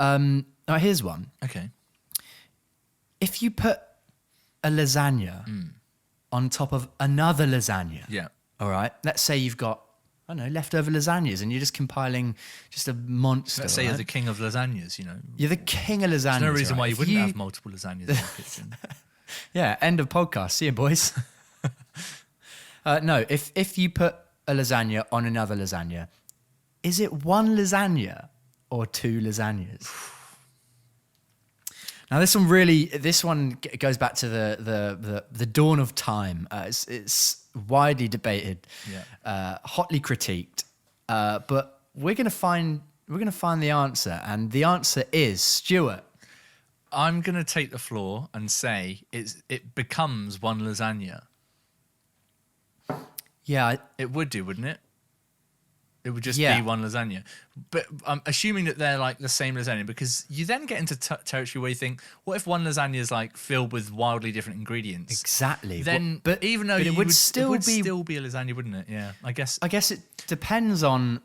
Here's one. Okay. If you put a lasagna on top of another lasagna, Yeah. all right, let's say you've got, I don't know, leftover lasagnas and you're just compiling just a monster. Let's say right? you're the king of lasagnas, You're the king of lasagnas. There's no reason right? why you If wouldn't have multiple lasagnas in your kitchen. Yeah, end of podcast. See you, boys. No, if you put a lasagna on another lasagna, is it one lasagna or two lasagnas? Now, this one goes back to the dawn of time. It's widely debated, hotly critiqued, but we're gonna find the answer, and the answer is Stuart. I'm going to take the floor and say it becomes one lasagna. Yeah. It would do, wouldn't it? It would just be one lasagna. But I'm assuming that they're like the same lasagna, because you then get into territory where you think, what if one lasagna is like filled with wildly different ingredients? Exactly. Then, but even though it would still be a lasagna, wouldn't it? Yeah, I guess it depends on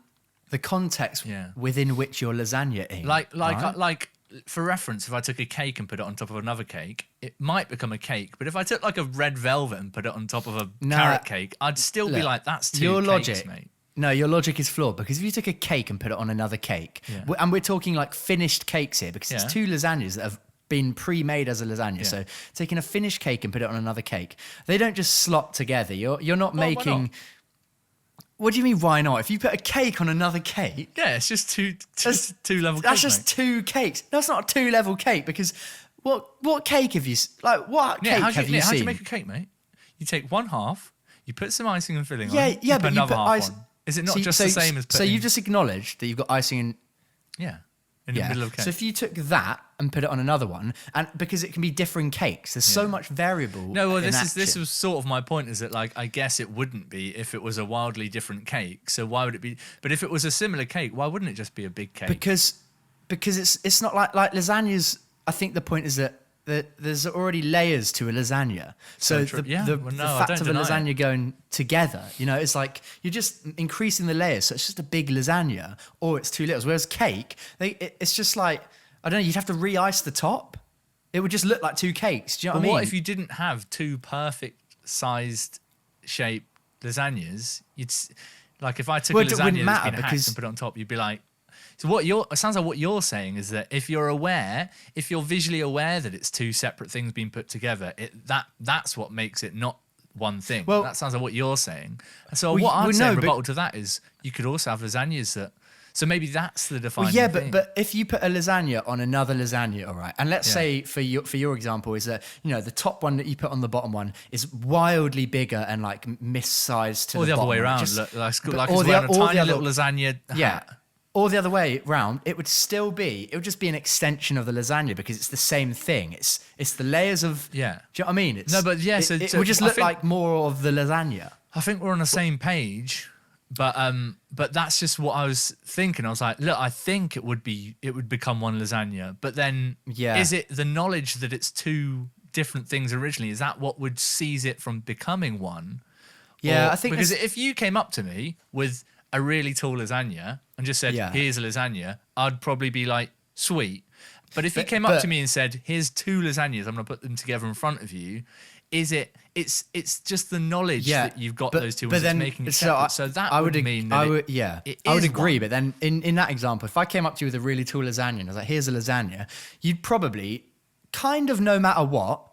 the context within which you're lasagna-ing. Like for reference, if I took a cake and put it on top of another cake, it might become a cake. But if I took like a red velvet and put it on top of a carrot cake, I'd still be like, that's two cakes, mate. No, your logic is flawed, because if you took a cake and put it on another cake, and we're talking like finished cakes here, because it's two lasagnas that have been pre-made as a lasagna. So taking a finished cake and put it on another cake, they don't just slot together. You're not making. Why not? What do you mean? Why not? If you put a cake on another cake, yeah, it's just two level. That's just two cakes. That's not a 2-level cake, because what cake have you like? What cake have you seen? How do you make a cake, mate? You take one half, you put some icing and filling on. Yeah, you put another half ice. on. Is it not the same as putting... So you've just acknowledged that you've got icing in... in the middle of cake. So if you took that and put it on another one, and because it can be different cakes, there's so much variable. No, well, this was sort of my point, is that like, I guess it wouldn't be if it was a wildly different cake. So why would it be? But if it was a similar cake, why wouldn't it just be a big cake? Because it's not like lasagnas. I think the point is that there's already layers to a lasagna. So the fact of a lasagna going together, it's like you're just increasing the layers. So it's just a big lasagna, or it's two littles. Whereas cake, it's just like, I don't know, you'd have to re-ice the top. It would just look like two cakes. Do you know what I mean? What if you didn't have two perfect sized shaped lasagnas? Like if I took a lasagna that's been hacked and put it on top, you'd be like, so it sounds like what you're saying is that if you're visually aware that it's two separate things being put together, that's what makes it not one thing. Well, that sounds like what you're saying. And so what I'm saying, rebuttal to that, is you could also have lasagnas that. So maybe that's the defining thing. But if you put a lasagna on another lasagna, all right, and let's say for your example is that the top one that you put on the bottom one is wildly bigger and like missized to the bottom. Or the other way around, like it's wearing a tiny little lasagna hat. Yeah. Or the other way round, it would just be an extension of the lasagna, because it's the same thing. It's the layers of. Yeah. Do you know what I mean? It would just look like more of the lasagna. I think we're on the same page, but that's just what I was thinking. I was like, look, I think it would become one lasagna, but then is it the knowledge that it's two different things originally? Is that what would seize it from becoming one? Yeah, I think because if you came up to me with a really tall lasagna and just said, here's a lasagna, I'd probably be like, sweet. But if you came up to me and said, here's two lasagnas, I'm going to put them together in front of you, it's just the knowledge that you've got those two, then making it separate. So that would mean that I would agree. But then in that example, if I came up to you with a really tall lasagna and I was like, here's a lasagna, you'd probably kind of, no matter what,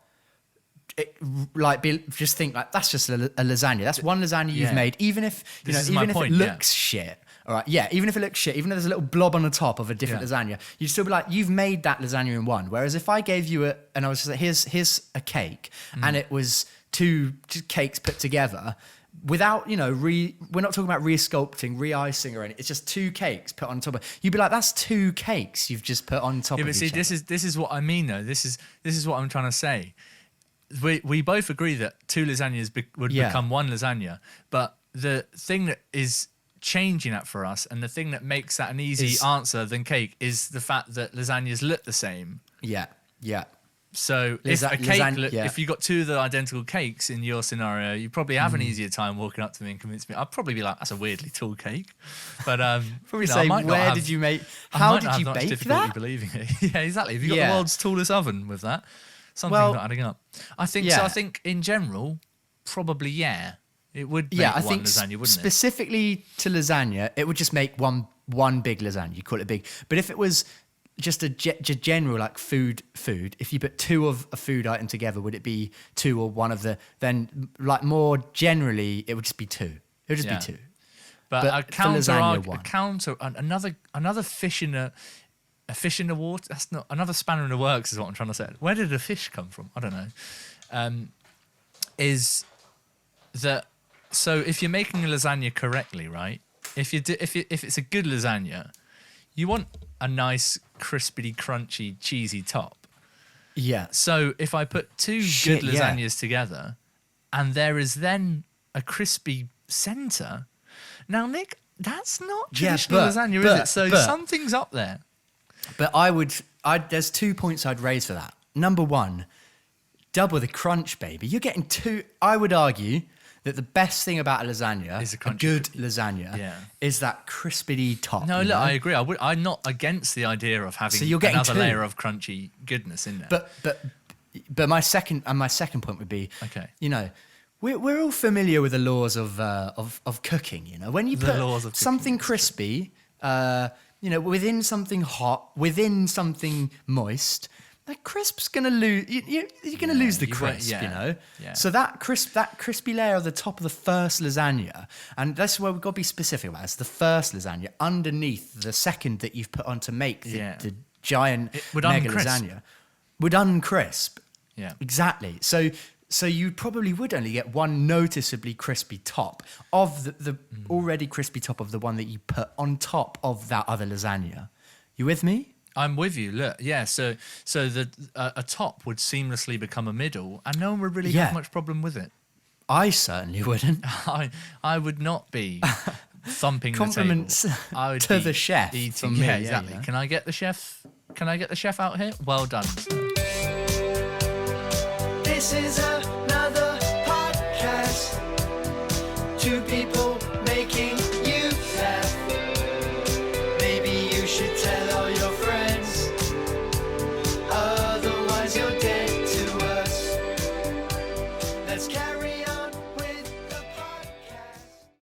just think like, that's just a lasagna. That's one lasagna you've made, even if it looks shit. All right, even if it looks shit, even if there's a little blob on the top of a different lasagna, you'd still be like, you've made that lasagna in one. Whereas if I gave you and I was just like, here's a cake, and it was two cakes put together, without we're not talking about re-sculpting, re-icing or anything. It's just two cakes put on top of. You'd be like, that's two cakes you've just put on top of each other. This is what I mean though. This is what I'm trying to say. We both agree that two lasagnas would become one lasagna, but the thing that is changing that for us, and the thing that makes that an easy answer than cake, is the fact that lasagnas look the same. Yeah. So if you got two of the identical cakes in your scenario, you probably have an easier time walking up to me and convincing me. I'd probably be like, "That's a weirdly tall cake," but probably say, "Where did you make? How did you bake that?" Believing it. Yeah, exactly. Have you got the world's tallest oven with that? Something's not adding up. I think so. I think in general, probably it would. Make I think lasagna, wouldn't specifically to lasagna, it would just make one big lasagna. You call it big, but if it was just a general like food. If you put two of a food item together, would it be two or one of the? Then like more generally, it would just be two. It would just be two. But a counter, another fish in a fish in the water. That's not another spanner in the works. Is what I'm trying to say. Where did a fish come from? I don't know. Is that so? If you're making a lasagna correctly, right? If it's a good lasagna, you want a nice crispy, crunchy, cheesy top. Yeah. So if I put two good lasagnas together, and there is then a crispy center. Now, Nick, that's not traditional lasagna, is it? So something's up there. But there's 2 points I'd raise for that. Number one, double the crunch, baby. You're getting two. I would argue that the best thing about a lasagna, a good lasagna, is that crispy top. No, look, I agree. I'm not against the idea of having another layer of crunchy goodness in there. But my second point would be, we're all familiar with the laws of cooking. When you put something crispy, within something hot, within something moist, that crisp's gonna lose. You're gonna lose the crisp, Yeah. So that crispy layer at the top of the first lasagna, and that's where we've got to be specific about. It's the first lasagna underneath the second that you've put on to make the giant mega lasagna would uncrisp. Yeah, exactly. So you probably would only get one noticeably crispy top of the already crispy top of the one that you put on top of that other lasagna. You with me? I'm with you. Look, so a top would seamlessly become a middle, and no one would really have much problem with it. I certainly wouldn't. I would not be thumping compliments the table. I would to the chef. Eating. Yeah, exactly. Can I get the chef? Can I get the chef out here? Well done. This is